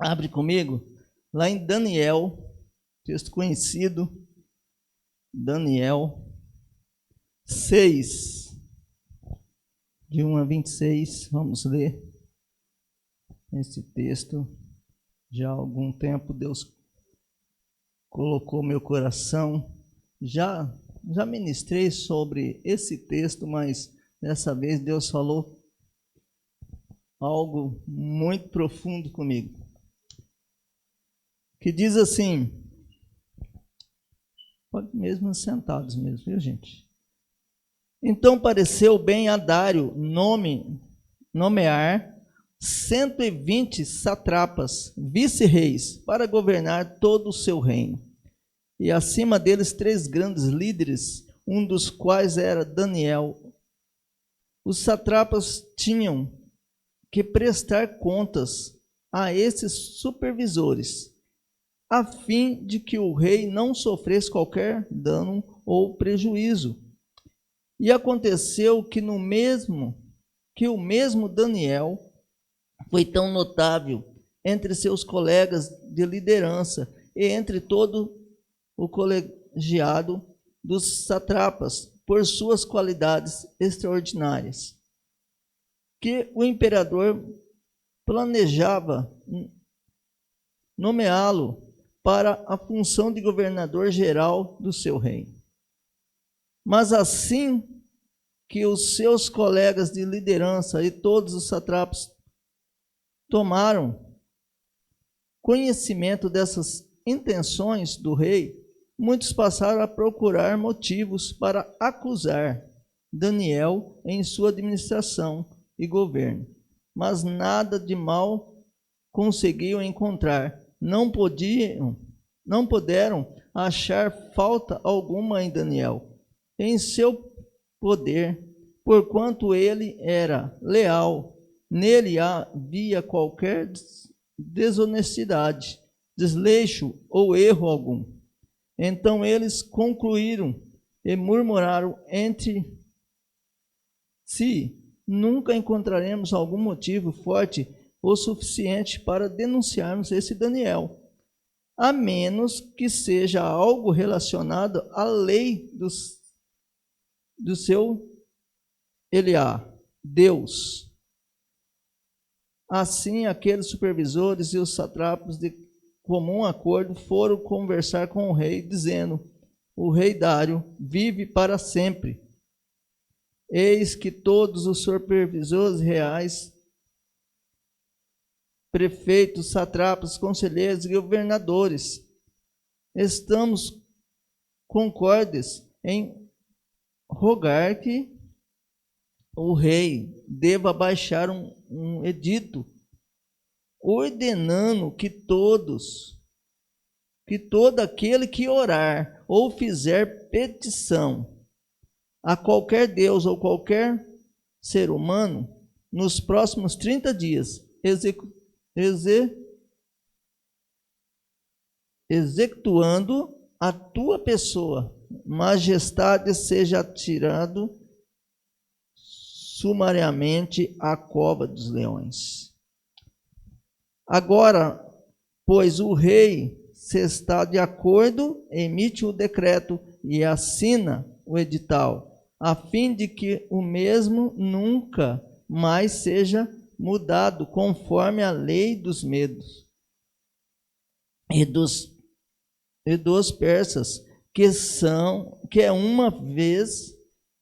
Abre comigo, lá em Daniel, texto conhecido, Daniel 6, de 1 a 26, vamos ler esse texto. Já há algum tempo Deus colocou meu coração, já ministrei sobre esse texto, mas dessa vez Deus falou algo muito profundo comigo, que diz assim, pode mesmo sentados mesmo, viu gente? Então pareceu bem a Dário nomear 120 satrapas, vice-reis, para governar todo o seu reino. E acima deles 3 grandes líderes, um dos quais era Daniel. Os satrapas tinham que prestar contas a esses supervisores, a fim de que o rei não sofresse qualquer dano ou prejuízo. E aconteceu que o mesmo Daniel foi tão notável entre seus colegas de liderança e entre todo o colegiado dos satrapas, por suas qualidades extraordinárias, que o imperador planejava nomeá-lo para a função de governador geral do seu reino. Mas assim que os seus colegas de liderança e todos os satrapas tomaram conhecimento dessas intenções do rei, muitos passaram a procurar motivos para acusar Daniel em sua administração e governo, mas nada de mal conseguiam encontrar. Não puderam achar falta alguma em Daniel, em seu poder, porquanto ele era leal. Nele havia qualquer desonestidade, desleixo ou erro algum. Então eles concluíram e murmuraram entre si: nunca encontraremos algum motivo forte o suficiente para denunciarmos esse Daniel, a menos que seja algo relacionado à lei do seu Eliá, Deus. Assim, aqueles supervisores e os satrapas de comum acordo foram conversar com o rei, dizendo: o rei Dário vive para sempre. Eis que todos os supervisores reais, prefeitos, satrapas, conselheiros e governadores, estamos concordes em rogar que o rei deva baixar um edito ordenando que todo aquele que orar ou fizer petição a qualquer Deus ou qualquer ser humano, nos próximos 30 dias, execuando a tua pessoa, majestade, seja tirado sumariamente à cova dos leões. Agora, pois o rei, se está de acordo, emite o decreto e assina o edital, a fim de que o mesmo nunca mais seja mudado, conforme a lei dos medos e dos persas, que é uma vez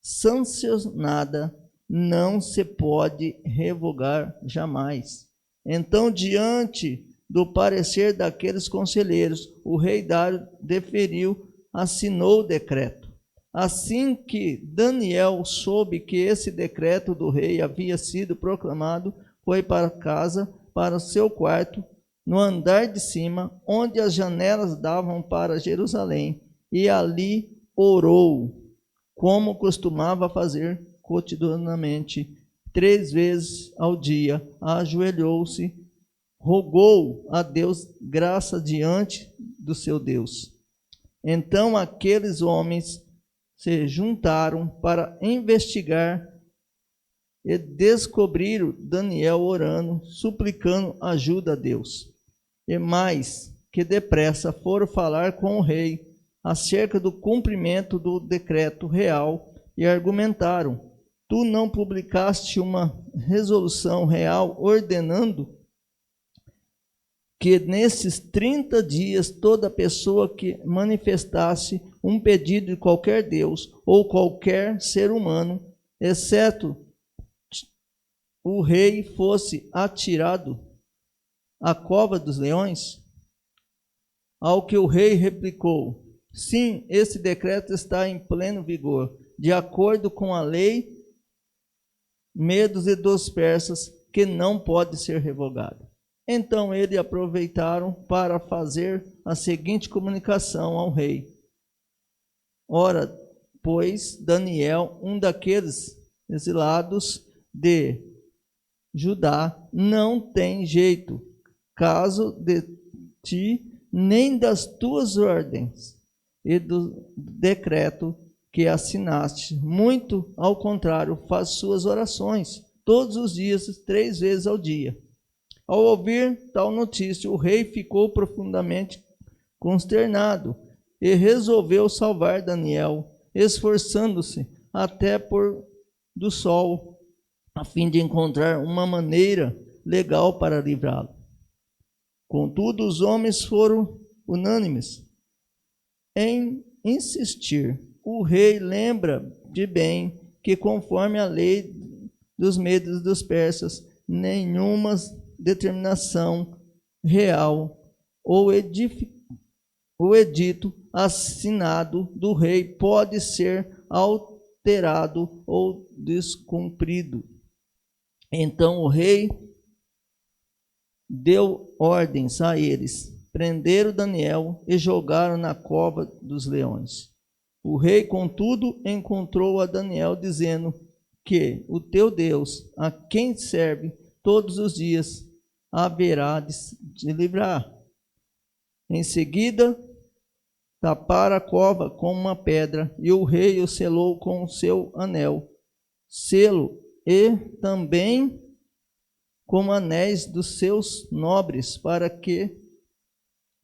sancionada, não se pode revogar jamais. Então, diante do parecer daqueles conselheiros, o rei Dário deferiu, assinou o decreto. Assim que Daniel soube que esse decreto do rei havia sido proclamado, foi para casa, para o seu quarto, no andar de cima, onde as janelas davam para Jerusalém, e ali orou, como costumava fazer cotidianamente, 3 vezes ao dia, ajoelhou-se, rogou a Deus graça diante do seu Deus. Então aqueles homens se juntaram para investigar e descobriram Daniel orando, suplicando ajuda a Deus. e mais que depressa foram falar com o rei acerca do cumprimento do decreto real e argumentaram: tu não publicaste uma resolução real ordenando que nesses 30 dias toda pessoa que manifestasse um pedido de qualquer Deus ou qualquer ser humano, exceto o rei, fosse atirado à cova dos leões? Ao que o rei replicou: sim, esse decreto está em pleno vigor, de acordo com a lei Medos e dos persas, que não pode ser revogada. Então eles aproveitaram para fazer a seguinte comunicação ao rei: ora, pois, Daniel, um daqueles exilados de Judá, não tem jeito, caso de ti, nem das tuas ordens e do decreto que assinaste. Muito ao contrário, faz suas orações todos os dias, 3 vezes ao dia. Ao ouvir tal notícia, o rei ficou profundamente consternado e resolveu salvar Daniel, esforçando-se até pôr do sol, a fim de encontrar uma maneira legal para livrá-lo. Contudo, os homens foram unânimes em insistir. O rei lembra de bem que, conforme a lei dos medos e dos persas, nenhuma determinação real ou edito assinado do rei pode ser alterado ou descumprido. Então o rei deu ordens a eles, prenderam Daniel e jogaram na cova dos leões. O rei, contudo, encontrou a Daniel, dizendo que o teu Deus, a quem serve todos os dias, haverá de livrar. Em seguida, tapara a cova com uma pedra, e o rei o selou com o seu anel, selo, e também com anéis dos seus nobres, para que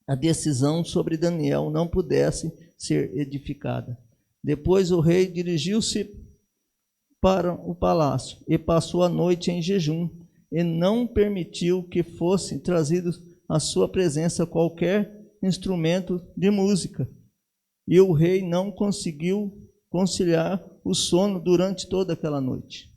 a decisão sobre Daniel não pudesse ser edificada. Depois o rei dirigiu-se para o palácio e passou a noite em jejum, e não permitiu que fosse trazido à sua presença qualquer instrumento de música. E o rei não conseguiu conciliar o sono durante toda aquela noite.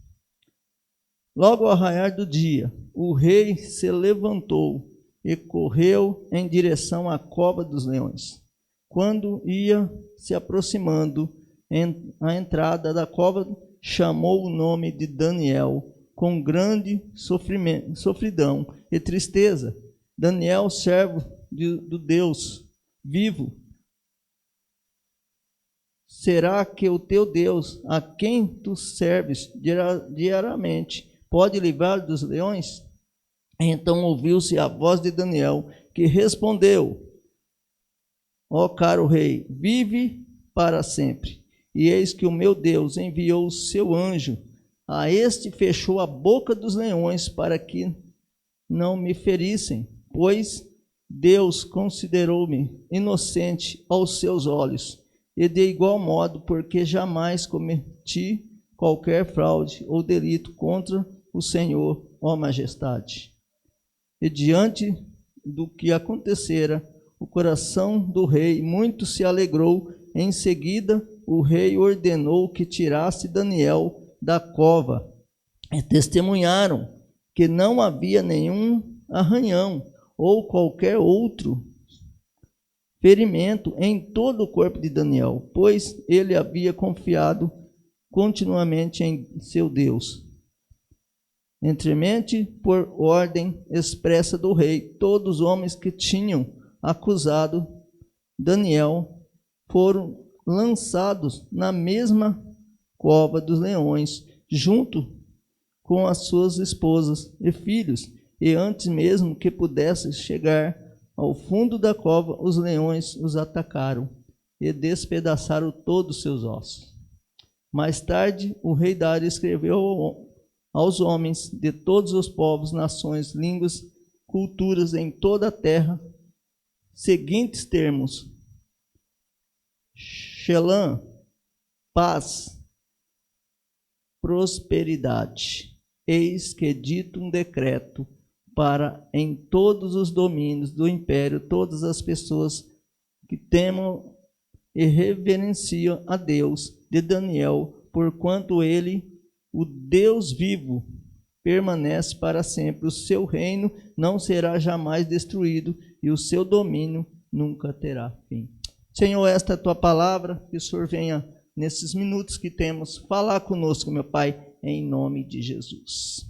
Logo ao raiar do dia, o rei se levantou e correu em direção à cova dos leões. Quando ia se aproximando à entrada da cova, chamou o nome de Daniel com grande sofridão e tristeza. Daniel, servo do Deus vivo, será que o teu Deus, a quem tu serves diariamente, pode livrar dos leões? Então ouviu-se a voz de Daniel, que respondeu: ó caro rei, vive para sempre. E eis que o meu Deus enviou o seu anjo, a este fechou a boca dos leões para que não me ferissem, pois Deus considerou-me inocente aos seus olhos, e de igual modo, porque jamais cometi qualquer fraude ou delito contra o Senhor, ó majestade. E diante do que acontecera, o coração do rei muito se alegrou. Em seguida, o rei ordenou que tirasse Daniel da cova, e testemunharam que não havia nenhum arranhão ou qualquer outro ferimento em todo o corpo de Daniel, pois ele havia confiado continuamente em seu Deus. Entremente, por ordem expressa do rei, todos os homens que tinham acusado Daniel foram lançados na mesma cova dos leões, junto com as suas esposas e filhos, e antes mesmo que pudesse chegar ao fundo da cova, os leões os atacaram e despedaçaram todos os seus ossos. Mais tarde, o rei Dário escreveu aos homens de todos os povos, nações, línguas culturas em toda a terra, seguintes termos: Shalom, paz, prosperidade. Eis que dito um decreto para em todos os domínios do império, todas as pessoas que temam e reverenciam a Deus de Daniel, porquanto ele, o Deus vivo, permanece para sempre. O seu reino não será jamais destruído e o seu domínio nunca terá fim. Senhor, esta é a tua palavra, que o Senhor venha nesses minutos que temos falar conosco, meu Pai, em nome de Jesus.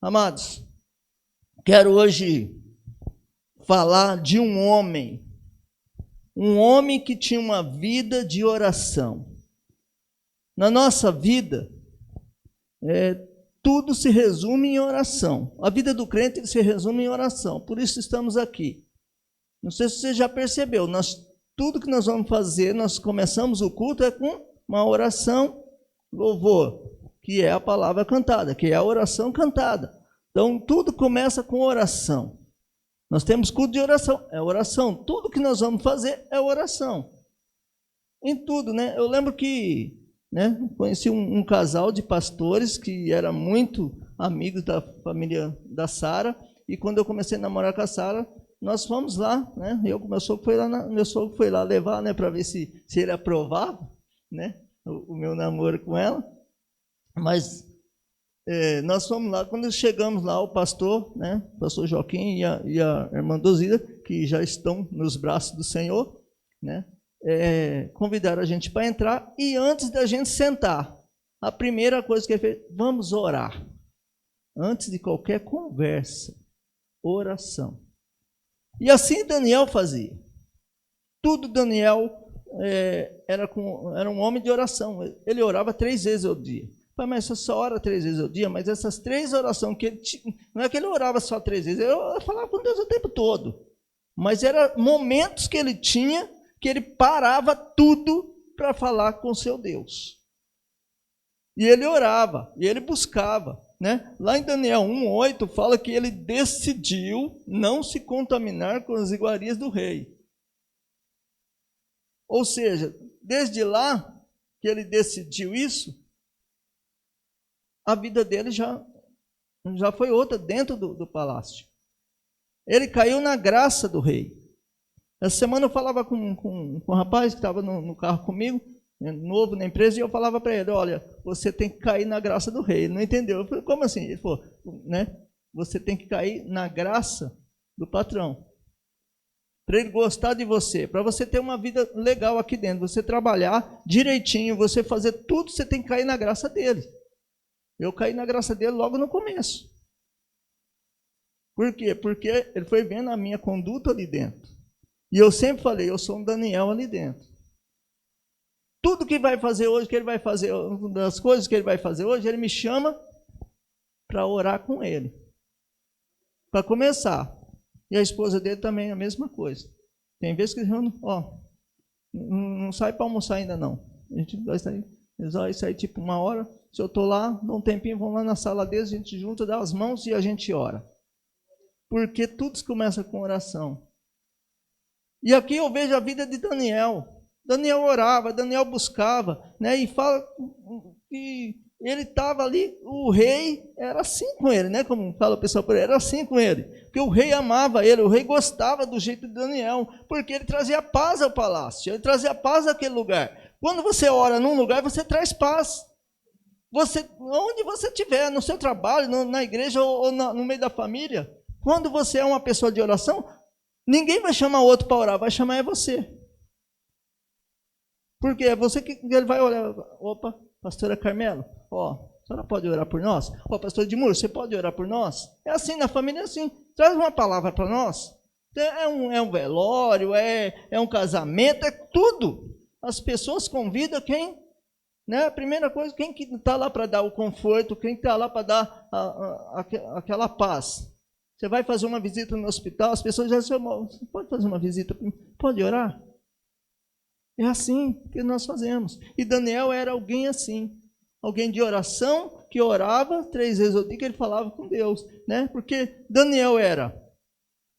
Amados, quero hoje falar de um homem que tinha uma vida de oração. Na nossa vida, tudo se resume em oração. A vida do crente se resume em oração, por isso estamos aqui. Não sei se você já percebeu, tudo que nós vamos fazer, nós começamos o culto com uma oração, louvor, que é a palavra cantada, que é a oração cantada. Então, tudo começa com oração. Nós temos culto de oração, é oração. Tudo que nós vamos fazer é oração. Em tudo, né? Eu lembro que conheci um casal de pastores que era muito amigos da família da Sara, e quando eu comecei a namorar com a Sara, nós fomos lá, né? Meu sogro foi lá levar, né, para ver se ele aprovava, né, o meu namoro com ela. Mas nós fomos lá, quando chegamos lá, o pastor, né, o pastor Joaquim e a irmã Dozida, que já estão nos braços do Senhor, né, convidaram a gente para entrar, e antes da gente sentar, a primeira coisa que ele fez: vamos orar. Antes de qualquer conversa, oração. E assim Daniel fazia. Tudo Daniel era um homem de oração. Ele orava 3 vezes ao dia. Mas você só ora 3 vezes ao dia? Mas essas 3 orações que ele tinha, não é que ele orava só 3 vezes, ele falava com Deus o tempo todo. Mas eram momentos que ele tinha, que ele parava tudo para falar com seu Deus. E ele orava, e ele buscava. Né? Lá em Daniel 1:8 fala que ele decidiu não se contaminar com as iguarias do rei. Ou seja, desde lá que ele decidiu isso, a vida dele já foi outra dentro do palácio. Ele caiu na graça do rei. Essa semana eu falava com um rapaz que estava no carro comigo, novo na empresa, e eu falava para ele: olha, você tem que cair na graça do rei. Ele não entendeu. Eu falei: como assim? Ele falou, né? Você tem que cair na graça do patrão, para ele gostar de você, para você ter uma vida legal aqui dentro, você trabalhar direitinho, você fazer tudo, você tem que cair na graça dele. Eu caí na graça dele logo no começo. Por quê? Porque ele foi vendo a minha conduta ali dentro. E eu sempre falei: eu sou um Daniel ali dentro. Tudo que vai fazer hoje, que ele vai fazer, uma das coisas que ele vai fazer hoje, ele me chama para orar com ele. Para começar. E a esposa dele também é a mesma coisa. Tem vezes que eles não sai para almoçar ainda não. A gente vai sair tipo 1 hora. Se eu estou lá, dá um tempinho, vamos lá na sala deles, a gente junta, dá as mãos e a gente ora. Porque tudo começa com oração. E aqui eu vejo a vida de Daniel. Daniel orava, Daniel buscava, né? E fala que ele estava ali, o rei era assim com ele, né? Como fala o pessoal por aí, era assim com ele. Porque o rei amava ele, o rei gostava do jeito de Daniel, porque ele trazia paz ao palácio, ele trazia paz àquele lugar. Quando você ora num lugar, você traz paz. Onde você estiver, no seu trabalho, na igreja ou no meio da família, quando você é uma pessoa de oração, ninguém vai chamar o outro para orar, vai chamar você. Porque é você que ele vai olhar: opa, pastora Carmelo, a senhora pode orar por nós? Pastor Edmur, você pode orar por nós? É assim, na família é assim. Traz uma palavra para nós. É um velório, é um casamento, é tudo. As pessoas convidam quem, né? A primeira coisa, quem que está lá para dar o conforto, quem está lá para dar aquela paz. Você vai fazer uma visita no hospital, as pessoas já dizem: você pode fazer uma visita, pode orar? É assim que nós fazemos. E Daniel era alguém assim. Alguém de oração, que orava 3 vezes ao dia, que ele falava com Deus, né? Porque Daniel era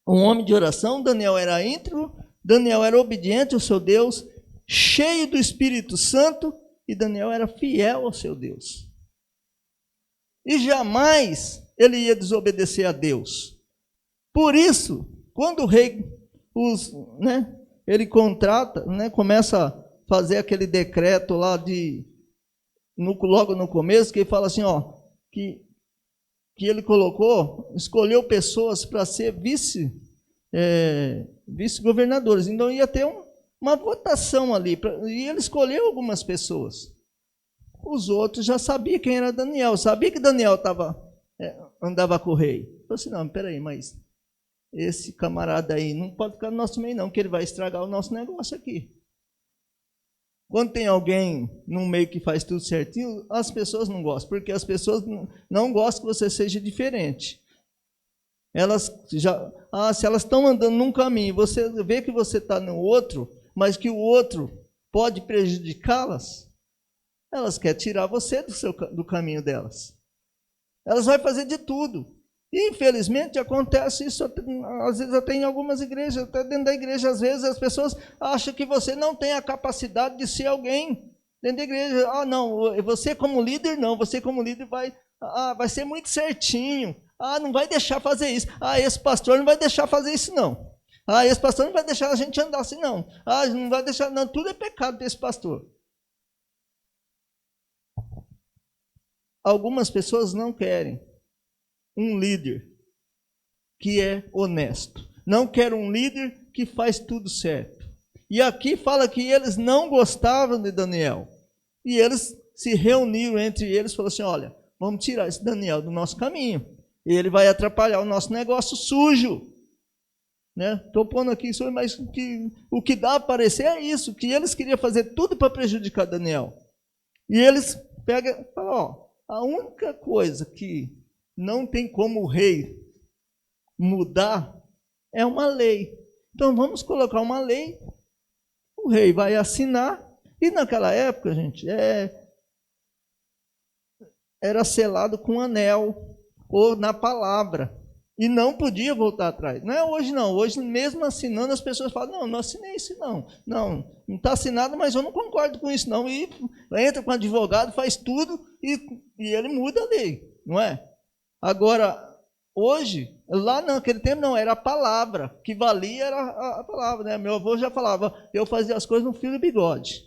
um homem de oração, Daniel era íntegro, Daniel era obediente ao seu Deus, cheio do Espírito Santo, e Daniel era fiel ao seu Deus. E jamais ele ia desobedecer a Deus. Por isso, quando o rei ele contrata, começa a fazer aquele decreto lá logo no começo, que ele fala assim, que ele escolheu pessoas para ser vice-governadores. Então ia ter uma votação ali, e ele escolheu algumas pessoas. Os outros já sabiam quem era Daniel, sabia que Daniel andava com o rei. Falei assim, não, peraí, mas esse camarada aí não pode ficar no nosso meio não, que ele vai estragar o nosso negócio aqui. Quando tem alguém no meio que faz tudo certinho, as pessoas não gostam, porque as pessoas não gostam que você seja diferente. Se elas estão andando num caminho, você vê que você está no outro, mas que o outro pode prejudicá-las, elas querem tirar você do caminho delas. Elas vão fazer de tudo. E, infelizmente, acontece isso, às vezes até em algumas igrejas, até dentro da igreja, às vezes as pessoas acham que você não tem a capacidade de ser alguém dentro da igreja. Não, você como líder não, você como líder vai ser muito certinho. Não vai deixar fazer isso. Esse pastor não vai deixar fazer isso não. Esse pastor não vai deixar a gente andar assim não. Não vai deixar, não, tudo é pecado desse pastor. Algumas pessoas não querem um líder que é honesto. Não quer um líder que faz tudo certo. E aqui fala que eles não gostavam de Daniel. E eles se reuniram entre eles e falaram assim, olha, vamos tirar esse Daniel do nosso caminho. Ele vai atrapalhar o nosso negócio sujo. Estou pondo aqui isso, mas o que dá a parecer é isso, que eles queriam fazer tudo para prejudicar Daniel. E eles pegam e falam, a única coisa que não tem como o rei mudar é uma lei. Então vamos colocar uma lei, o rei vai assinar, e naquela época, gente, era selado com anel, ou na palavra, e não podia voltar atrás. Não é hoje não, hoje mesmo assinando as pessoas falam, não assinei isso não está assinado, mas eu não concordo com isso não, e entra com o advogado, faz tudo, e ele muda a lei, não é? Agora, hoje, lá naquele tempo não, era a palavra, que valia era a palavra, né? Meu avô já falava, eu fazia as coisas no fio do bigode,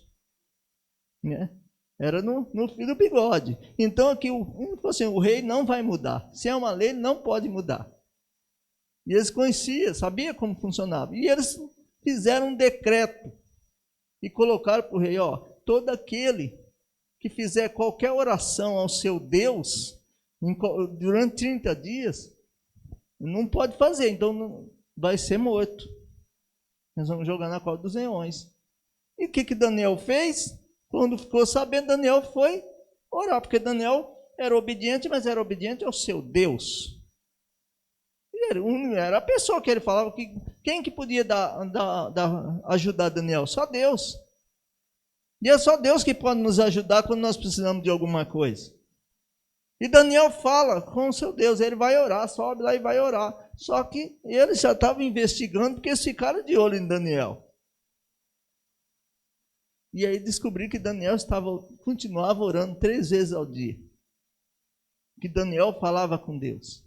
né? Era no fio do bigode. Então aqui, o rei não vai mudar, se é uma lei, ele não pode mudar. E eles conheciam, sabiam como funcionava, e eles fizeram um decreto, e colocaram para o rei, todo aquele que fizer qualquer oração ao seu Deus, durante 30 dias, não pode fazer, então vai ser morto. Nós vamos jogar na cova dos leões. E o que Daniel fez? Quando ficou sabendo, Daniel foi orar, porque Daniel era obediente, mas era obediente ao seu Deus. Era a pessoa que ele falava, quem que podia ajudar Daniel? Só Deus. E é só Deus que pode nos ajudar quando nós precisamos de alguma coisa. E Daniel fala com o seu Deus, ele vai orar, sobe lá e vai orar. Só que ele já estava investigando, porque eles ficaram de olho em Daniel. E aí descobri que Daniel continuava orando 3 vezes ao dia. Que Daniel falava com Deus.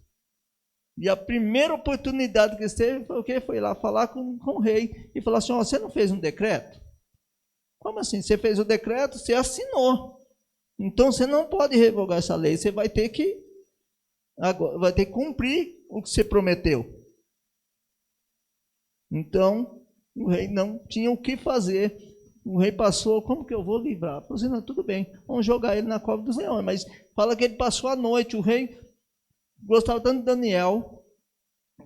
E a primeira oportunidade que ele teve foi o quê? Foi lá falar com o rei. E falar assim, você não fez um decreto? Como assim? Você fez o decreto, você assinou. Então você não pode revogar essa lei, você vai ter que cumprir o que você prometeu. Então o rei não tinha o que fazer. O rei passou, como que eu vou livrar? Falei assim, não, tudo bem, vamos jogar ele na cova dos leões. Mas fala que ele passou a noite, o rei gostava tanto de Daniel,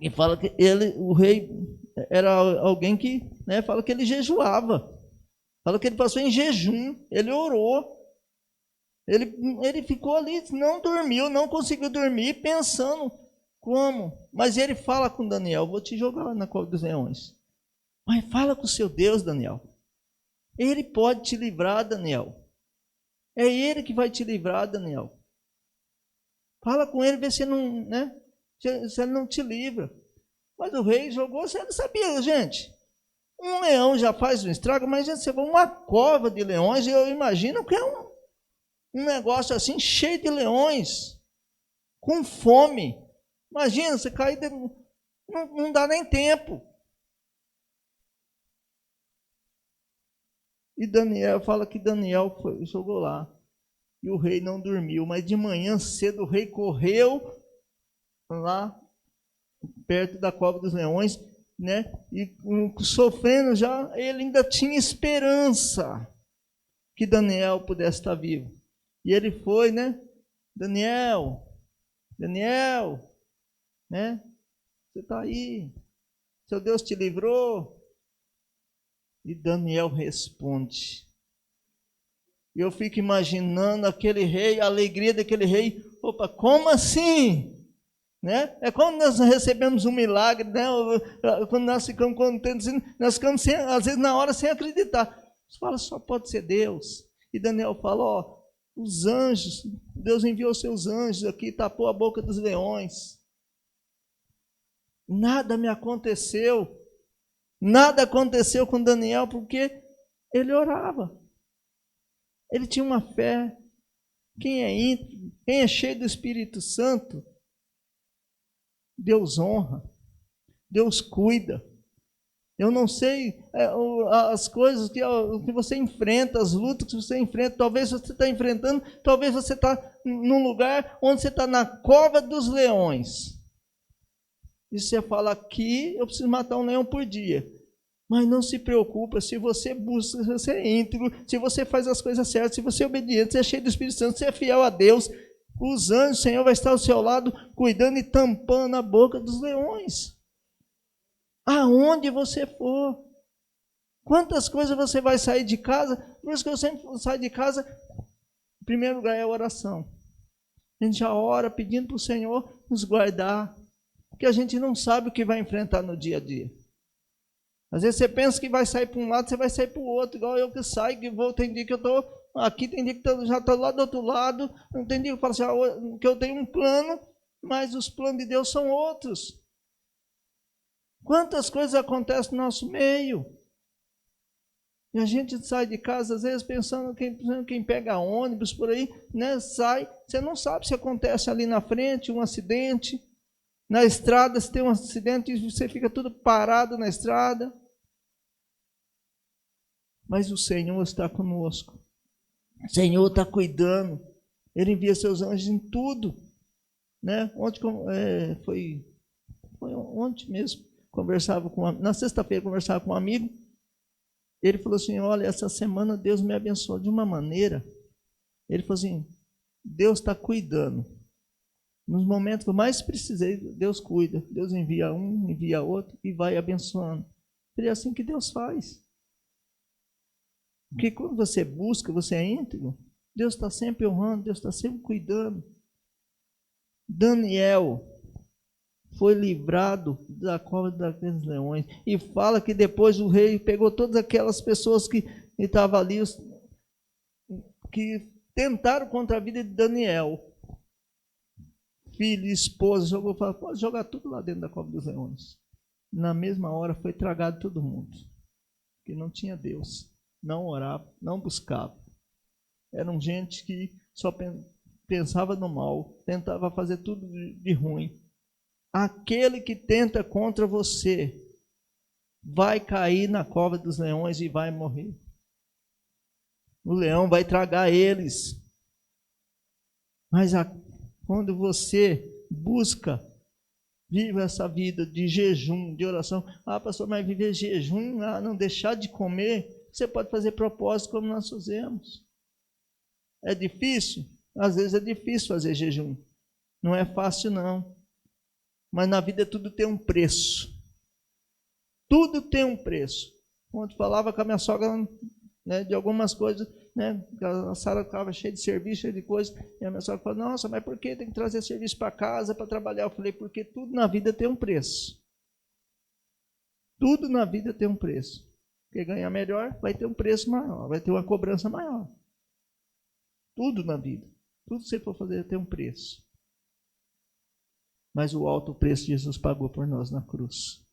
e fala que o rei era alguém que, fala que ele jejuava. Fala que ele passou em jejum, ele orou. Ele ficou ali, não dormiu, não conseguiu dormir, pensando como. Mas ele fala com Daniel, vou te jogar na cova dos leões. Mas fala com o seu Deus, Daniel. Ele pode te livrar, Daniel. É Ele que vai te livrar, Daniel. Fala com ele, vê se não, né? Se ele não te livra. Mas o rei jogou, você não sabia, gente. Um leão já faz um estrago, mas você vai uma cova de leões, e eu imagino que é um negócio assim, cheio de leões, com fome. Imagina, você cair, não dá nem tempo. E Daniel fala que Daniel jogou lá. E o rei não dormiu, mas de manhã cedo o rei correu lá perto da cova dos leões, né? E sofrendo já, ele ainda tinha esperança que Daniel pudesse estar vivo. E ele foi, né? Daniel, né? Você está aí? Seu Deus te livrou? E Daniel responde. E eu fico imaginando aquele rei, a alegria daquele rei. Opa, como assim? Né? É quando nós recebemos um milagre, né? Quando nós ficamos contentes, nós ficamos às vezes na hora sem acreditar. Você fala, só pode ser Deus. E Daniel fala, ó, os anjos, Deus enviou seus anjos aqui, tapou a boca dos leões. Nada me aconteceu. Nada aconteceu com Daniel porque ele orava. Ele tinha uma fé. Quem é íntimo, quem é cheio do Espírito Santo, Deus honra, Deus cuida. Eu não sei as coisas que você enfrenta, as lutas que você enfrenta. Talvez você está enfrentando, talvez você está num lugar onde você está na cova dos leões. E você fala, aqui eu preciso matar um leão por dia. Mas não se preocupa, se você busca, se você é íntegro, se você faz as coisas certas, se você é obediente, se é cheio do Espírito Santo, se é fiel a Deus, os anjos, o Senhor vai estar ao seu lado, cuidando e tampando a boca dos leões. Aonde você for. Quantas coisas você vai sair de casa? Por isso que eu sempre saio de casa, em primeiro lugar é a oração. A gente já ora pedindo para o Senhor nos guardar, porque a gente não sabe o que vai enfrentar no dia a dia. Às vezes você pensa que vai sair para um lado, você vai sair para o outro, igual eu que saio, que vou, tem dia que eu estou aqui, tem dia que eu já estou lá do outro lado, não tem dia que eu falo assim, que eu tenho um plano, mas os planos de Deus são outros. Quantas coisas acontecem no nosso meio? E a gente sai de casa, às vezes, pensando quem pega ônibus por aí, né, sai, você não sabe se acontece ali na frente um acidente, na estrada, se tem um acidente e você fica tudo parado na estrada. Mas o Senhor está conosco. O Senhor está cuidando. Ele envia seus anjos em tudo. Né? Ontem, foi ontem mesmo, na sexta-feira conversava com um amigo. Ele falou assim, olha, essa semana Deus me abençoou de uma maneira. Ele falou assim, Deus está cuidando. Nos momentos que eu mais precisei, Deus cuida. Deus envia um, envia outro e vai abençoando. É assim que Deus faz. Porque quando você busca, você é íntegro, Deus está sempre honrando, Deus está sempre cuidando. Daniel foi livrado da cova daqueles leões. E fala que depois o rei pegou todas aquelas pessoas que estavam ali, que tentaram contra a vida de Daniel. Filho, esposa, falou, pode jogar tudo lá dentro da cova dos leões. Na mesma hora foi tragado todo mundo. Porque não tinha Deus. Não orava, não buscava. Eram gente que só pensava no mal, tentava fazer tudo de ruim. Aquele que tenta contra você vai cair na cova dos leões e vai morrer. O leão vai tragar eles. Mas quando você busca, vive essa vida de jejum, de oração. Ah, pastor, mas viver jejum, não deixar de comer, você pode fazer propósito como nós fazemos. É difícil? Às vezes é difícil fazer jejum. Não é fácil, não. Mas na vida tudo tem um preço. Tudo tem um preço. Quando falava com a minha sogra, né, de algumas coisas, né, a Sara estava cheia de serviço, cheia de coisas, e a minha sogra falou, nossa, mas por que tem que trazer serviço para casa, para trabalhar? Eu falei, porque tudo na vida tem um preço. Tudo na vida tem um preço. Quem ganhar melhor vai ter um preço maior, vai ter uma cobrança maior. Tudo na vida. Tudo que você for fazer tem um preço. Mas o alto preço Jesus pagou por nós na cruz.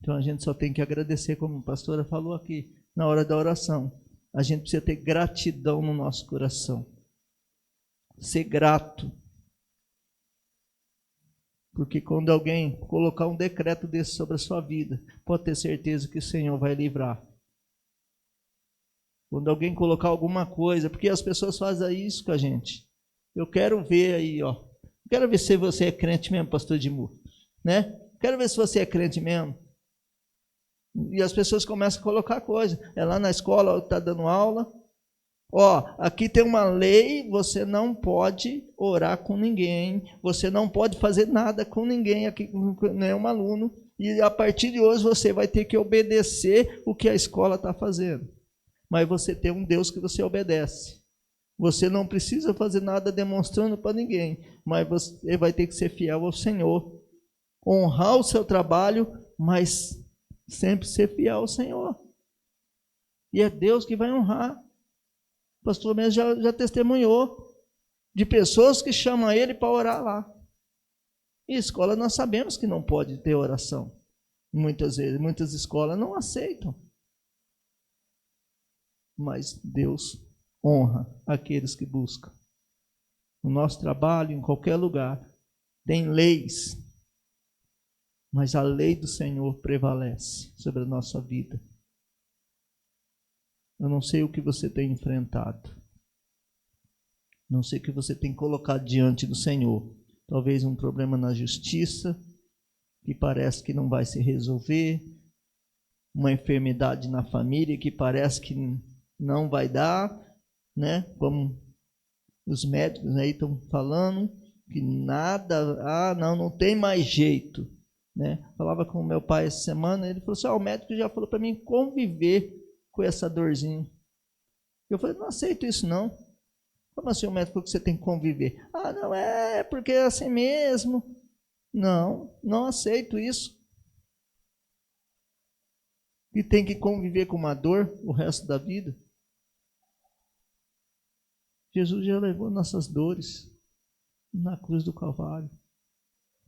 Então a gente só tem que agradecer, como a pastora falou aqui, na hora da oração. A gente precisa ter gratidão no nosso coração. Ser grato. Porque quando alguém colocar um decreto desse sobre a sua vida, pode ter certeza que o Senhor vai livrar. Quando alguém colocar alguma coisa, porque as pessoas fazem isso com a gente. Eu quero ver aí, ó. Quero ver se você é crente mesmo, pastor Edmur, né? Quero ver se você é crente mesmo. E as pessoas começam a colocar coisa. É lá na escola, está dando aula. Ó, aqui tem uma lei, você não pode orar com ninguém, você não pode fazer nada com ninguém aqui, nenhum aluno, e a partir de hoje você vai ter que obedecer o que a escola está fazendo. Mas você tem um Deus que você obedece. Você não precisa fazer nada demonstrando para ninguém, mas você vai ter que ser fiel ao Senhor, honrar o seu trabalho, mas sempre ser fiel ao Senhor. E é Deus que vai honrar. O pastor mesmo já testemunhou de pessoas que chamam ele para orar lá. E escola nós sabemos que não pode ter oração. Muitas vezes, muitas escolas não aceitam. Mas Deus honra aqueles que buscam. No nosso trabalho, em qualquer lugar, tem leis. Mas a lei do Senhor prevalece sobre a nossa vida. Eu não sei o que você tem enfrentado. Não sei o que você tem colocado diante do Senhor. Talvez um problema na justiça, que parece que não vai se resolver. Uma enfermidade na família, que parece que não vai dar, né? Como os médicos aí estão falando, que nada, não tem mais jeito. Né? Falava com o meu pai essa semana, ele falou assim, o médico já falou para mim conviver com essa dorzinha. Eu falei, não aceito isso não. Como assim o médico falou que você tem que conviver? Não é porque é assim mesmo. Não aceito isso. E tem que conviver com uma dor o resto da vida. Jesus já levou nossas dores na cruz do Calvário.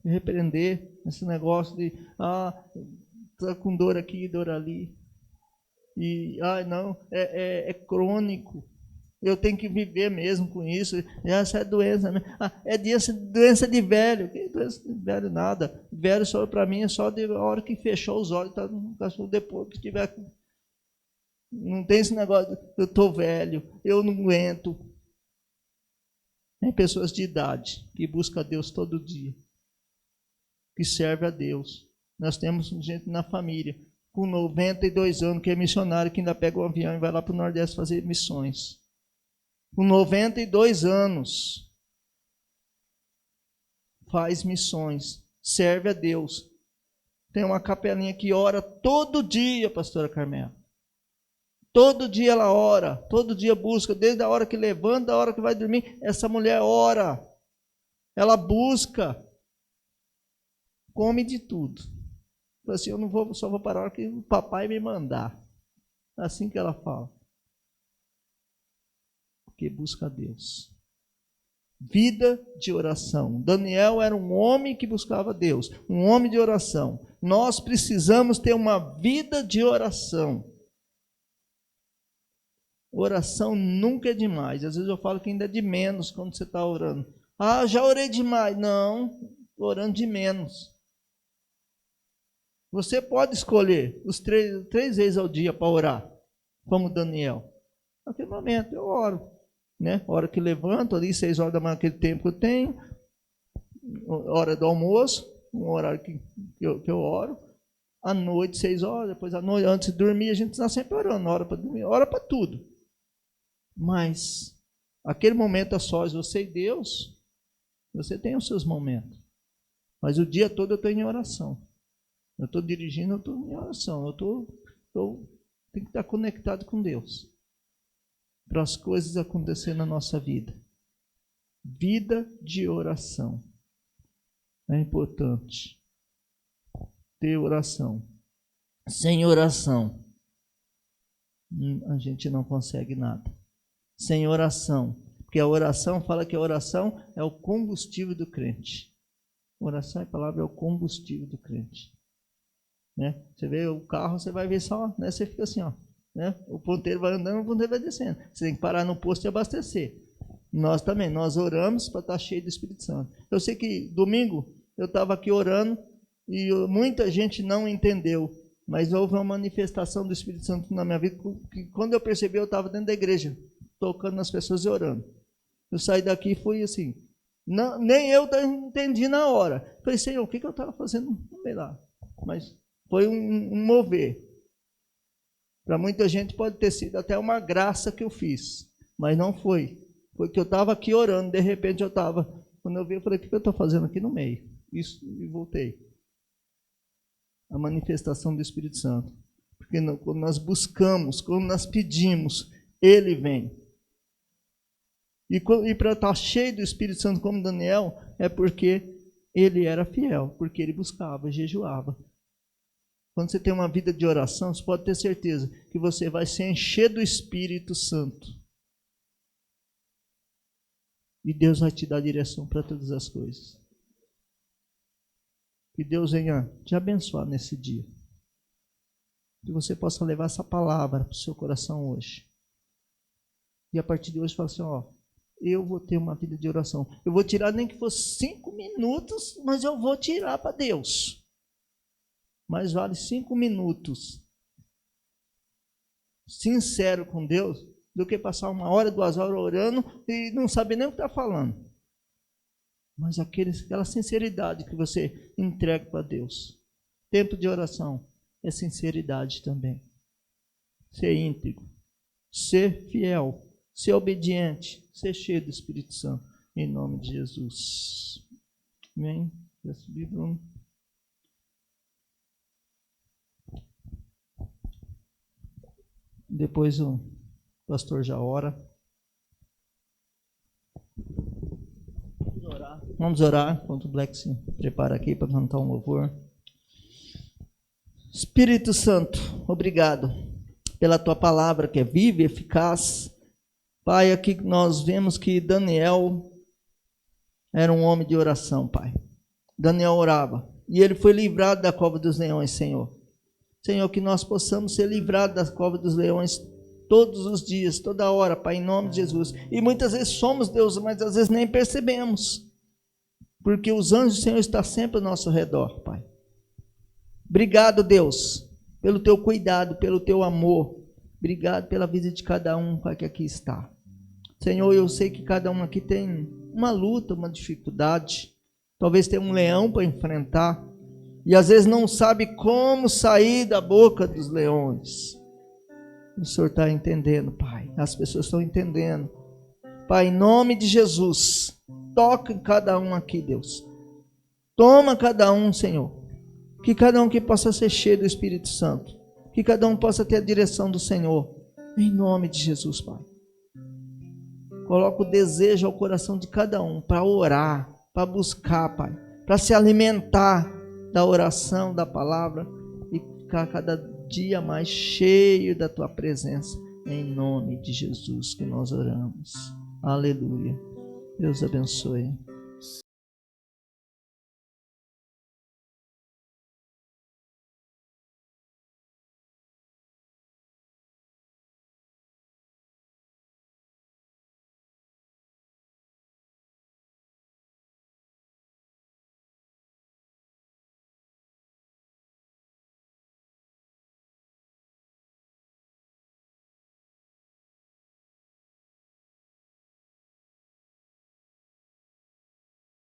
E repreender esse negócio de, tá com dor aqui, dor ali. E, não, é crônico. Eu tenho que viver mesmo com isso. Essa é doença, né? É doença de velho. Que doença de velho nada. Velho só para mim é só de hora que fechou os olhos, tá no cachorro depois que tiver. Não tem esse negócio, eu estou velho, eu não aguento. Tem pessoas de idade que buscam a Deus todo dia, que serve a Deus. Nós temos gente na família com 92 anos que é missionário, que ainda pega o avião e vai lá para o Nordeste fazer missões. Com 92 anos faz missões, serve a Deus. Tem uma capelinha que ora todo dia, pastora Carmela. Todo dia ela ora, todo dia busca, desde a hora que levanta, da hora que vai dormir, essa mulher ora. Ela busca. Come de tudo. Fala assim, eu não vou, só vou parar a hora que o papai me mandar. É assim que ela fala. Porque busca a Deus. Vida de oração. Daniel era um homem que buscava Deus, um homem de oração. Nós precisamos ter uma vida de oração. Oração nunca é demais. Às vezes eu falo que ainda é de menos quando você está orando. Já orei demais. Não, estou orando de menos. Você pode escolher os três vezes ao dia para orar, como Daniel. Naquele momento eu oro. Né? Hora que levanto, ali 6 horas da manhã, aquele tempo que eu tenho. Hora do almoço, um horário que eu oro. À noite, 6 horas, depois à noite, antes de dormir, a gente está sempre orando. Hora para dormir, hora para tudo. Mas, aquele momento a sós, você e Deus, você tem os seus momentos. Mas o dia todo eu estou em oração. Eu estou dirigindo, eu estou em oração. Tenho que estar conectado com Deus. Para as coisas acontecerem na nossa vida. Vida de oração. É importante ter oração. Sem oração, a gente não consegue nada. sem oração. Porque a oração, fala que a oração é o combustível do crente. Oração, a palavra é o combustível do crente. Né? Você vê o carro, você vai ver só, né? Você fica assim, ó, né? O ponteiro vai andando, o ponteiro vai descendo. Você tem que parar no posto e abastecer. Nós também, nós oramos para estar cheio do Espírito Santo. Eu sei que domingo eu estava aqui orando e muita gente não entendeu, mas houve uma manifestação do Espírito Santo na minha vida, que quando eu percebi, eu estava dentro da igreja, tocando nas pessoas e orando. Eu saí daqui e fui assim, não, nem eu entendi na hora. Falei, Senhor, o que eu estava fazendo? Não sei lá. Mas foi um mover. Para muita gente pode ter sido até uma graça que eu fiz, mas não foi. Foi que eu estava aqui orando, de repente eu estava, quando eu vi, eu falei, o que eu estou fazendo aqui no meio? Isso, e voltei. A manifestação do Espírito Santo. Porque quando nós buscamos, quando nós pedimos, Ele vem. E para estar cheio do Espírito Santo como Daniel, é porque ele era fiel, porque ele buscava, jejuava. Quando você tem uma vida de oração, você pode ter certeza que você vai se encher do Espírito Santo. E Deus vai te dar direção para todas as coisas. Que Deus venha te abençoar nesse dia. Que você possa levar essa palavra para o seu coração hoje. E a partir de hoje, fala assim, ó, eu vou ter uma vida de oração. Eu vou tirar nem que fosse 5 minutos, mas eu vou tirar para Deus. Mas vale 5 minutos sincero com Deus do que passar 1 hora, 2 horas orando e não saber nem o que está falando. Mas aquela sinceridade que você entrega para Deus. Tempo de oração é sinceridade também. Ser íntegro, ser fiel, ser obediente, ser cheio do Espírito Santo. Em nome de Jesus. Amém? Já subi, Bruno. Depois o pastor já ora. Vamos orar enquanto o Black se prepara aqui para cantar um louvor. Espírito Santo, obrigado pela tua palavra que é viva e eficaz. Pai, aqui nós vemos que Daniel era um homem de oração, Pai. Daniel orava e ele foi livrado da cova dos leões, Senhor. Senhor, que nós possamos ser livrados da cova dos leões todos os dias, toda hora, Pai, em nome de Jesus. E muitas vezes somos Deus, mas às vezes nem percebemos. Porque os anjos do Senhor estão sempre ao nosso redor, Pai. Obrigado, Deus, pelo teu cuidado, pelo teu amor. Obrigado pela vida de cada um, Pai, que aqui está. Senhor, eu sei que cada um aqui tem uma luta, uma dificuldade. Talvez tenha um leão para enfrentar. E às vezes não sabe como sair da boca dos leões. O Senhor está entendendo, Pai. As pessoas estão entendendo. Pai, em nome de Jesus, toca em cada um aqui, Deus. Toma cada um, Senhor. Que cada um que possa ser cheio do Espírito Santo. Que cada um possa ter a direção do Senhor. Em nome de Jesus, Pai. Coloca o desejo ao coração de cada um para orar, para buscar, Pai. Para se alimentar da oração, da palavra e ficar cada dia mais cheio da tua presença. Em nome de Jesus que nós oramos. Aleluia. Deus abençoe.